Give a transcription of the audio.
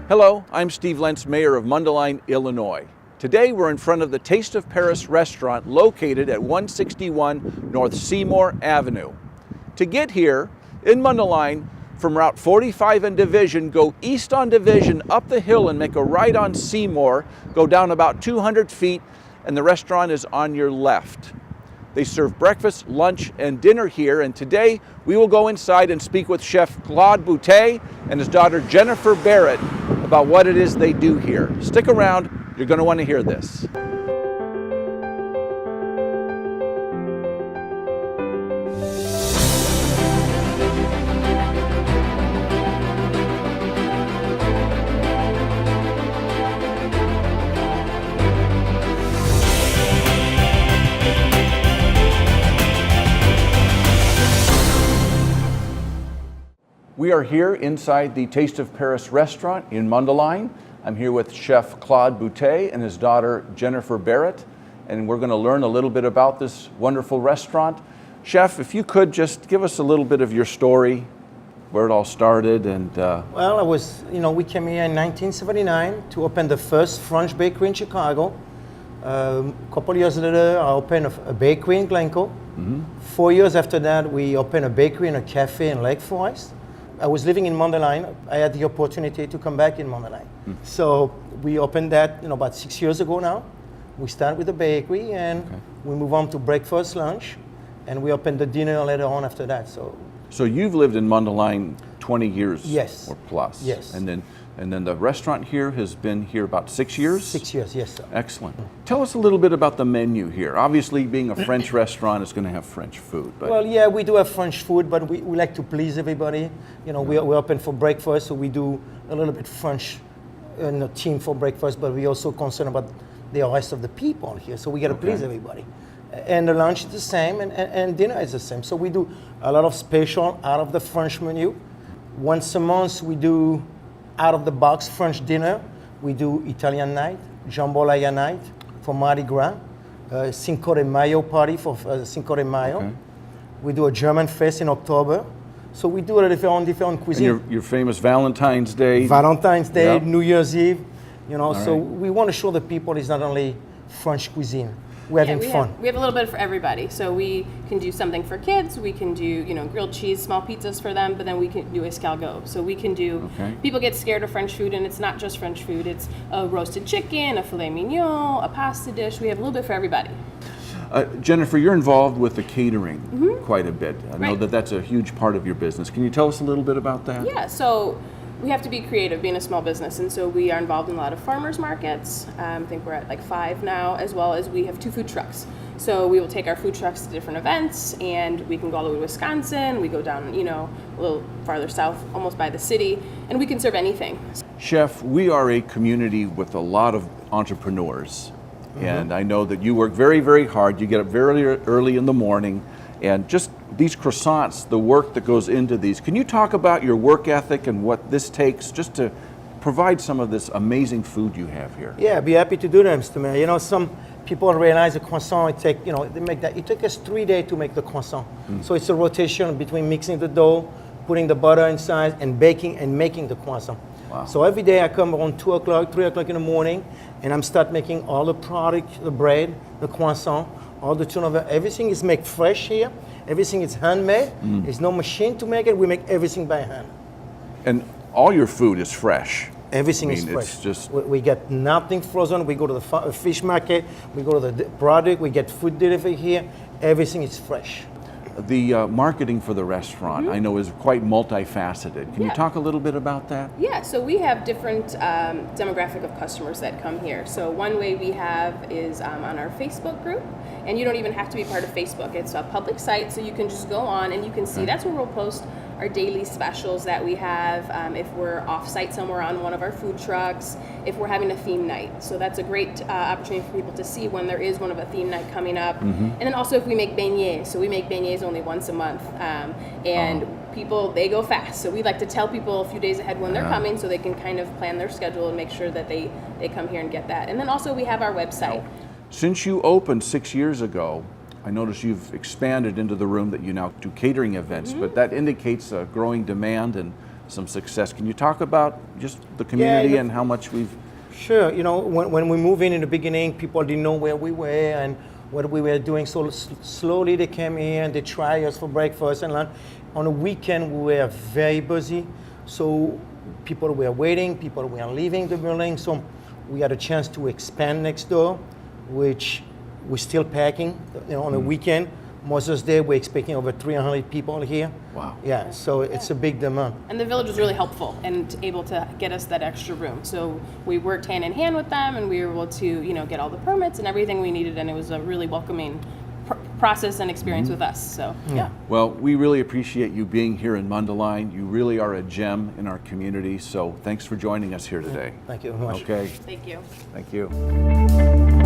Hello, I'm Steve LENTZ, Mayor of Mundelein, Illinois. Today we're in front of the Taste of Paris restaurant located at 161 North Seymour Avenue. To get here in Mundelein from Route 45 and Division, go east on Division up the hill and make a right on Seymour, go down about 200 feet and the restaurant is on your left. They serve breakfast, lunch, and dinner here, and today we will go inside and speak with Chef Claude Bouteille and his daughter Jennifer Barrett about what it is they do here. Stick around, you're going to want to hear this. We are here inside the Taste of Paris restaurant in Mundelein. I'm here with Chef Claude Bouteille and his daughter Jennifer Barrett, and we're going to learn a little bit about this wonderful restaurant. Chef, if you could just give us a little bit of your story, where it all started, and Well, we came here in 1979 to open the first French bakery in Chicago. A couple of years later, I opened a bakery in Glencoe. 4 years after that, we opened a bakery and a cafe in Lake Forest. I was living in Mundelein. I had the opportunity to come back in Mundelein. So we opened that about 6 years ago now. We started with the bakery and we move on to breakfast, lunch, and we opened the dinner later on after that. So you've lived in Mundelein 20 years Yes. or plus. Yes. And then the restaurant here has been here about 6 years? 6 years, yes, sir. Excellent. Tell us a little bit about the menu here. Obviously, being a French restaurant, it's going to have French food. But Well, yeah, we do have French food, but we like to please everybody. We're open for breakfast, so we do a little bit French theme for breakfast, but we also concerned about the rest of the people here, so we got to please everybody. And the lunch is the same, and dinner is the same. So we do a lot of special out of the French menu. Once a month, we do out-of-the-box French dinner. We do Italian night, jambalaya night for Mardi Gras, Cinco de Mayo party for Cinco de Mayo. We do a German fest in October. So we do a different cuisine. And your famous Valentine's Day. Valentine's Day, Yep. New Year's Eve. So right. we want to show the people it's not only French cuisine. We're having fun. We have a little bit for everybody. So we can do something for kids. We can do, grilled cheese, small pizzas for them, but then we can do escargot. So we can do, people get scared of French food, and it's not just French food. It's a roasted chicken, a filet mignon, a pasta dish. We have a little bit for everybody. Jennifer, you're involved with the catering quite a bit. I know Right. that's a huge part of your business. Can you tell us a little bit about that? Yeah, so we have to be creative being a small business, and so we are involved in a lot of farmers markets. I think we're at like 5 now, as well as we have 2 food trucks. So we will take our food trucks to different events, and we can go all the way to Wisconsin. We go down, a little farther south, almost by the city, and we can serve anything. Chef, we are a community with a lot of entrepreneurs, and I know that you work very, very hard. You get up very early in the morning, and just these croissants, the work that goes into these. Can you talk about your work ethic and what this takes just to provide some of this amazing food you have here? Yeah, I'd be happy to do that, Mr. Mayor. Some people realize a croissant, it takes us 3 days to make the croissant. So it's a rotation between mixing the dough, putting the butter inside, and baking and making the croissant. Wow. So every day I come around 2 o'clock, 3 o'clock in the morning, and I'm start making all the product, the bread, the croissant, all the turnover. Everything is made fresh here. Everything is handmade. There's no machine to make it. We make everything by hand. And all your food is fresh. Everything is fresh. It's just we get nothing frozen. We go to the fish market. We go to the product. We get food delivery here. Everything is fresh. the marketing for the restaurant. I know is quite multifaceted. Can you talk a little bit about that? Yeah, so we have different demographic of customers that come here. So one way we have is on our Facebook group, and you don't even have to be part of Facebook. It's a public site, so you can just go on and you can see. That's where we'll post our daily specials that we have, if we're off-site somewhere on one of our food trucks, if we're having a theme night. So that's a great opportunity for people to see when there is one of a theme night coming up. And then also if we make beignets. So we make beignets only once a month, and people, they go fast. So we like to tell people a few days ahead when they're coming so they can kind of plan their schedule and make sure that they come here and get that. And then also we have our website. Since you opened 6 years ago, I notice you've expanded into the room that you now do catering events, but that indicates a growing demand and some success. Can you talk about just the community and how much we've... Sure. You know, when we moved in the beginning, people didn't know where we were and what we were doing. So slowly they came here and they tried us for breakfast and lunch. On a weekend, we were very busy. So people were waiting, people were leaving the building. So we had a chance to expand next door, which we're still packing. You know, on a weekend, Mother's Day, we're expecting over 300 people here. Wow. Yeah, so it's a big demand. And the village was really helpful and able to get us that extra room. So we worked hand in hand with them, and we were able to, you know, get all the permits and everything we needed, and it was a really welcoming process and experience with us. So yeah. Well, we really appreciate you being here in Mundelein. You really are a gem in our community. So thanks for joining us here today. Thank you very much. Okay. Thank you. Thank you.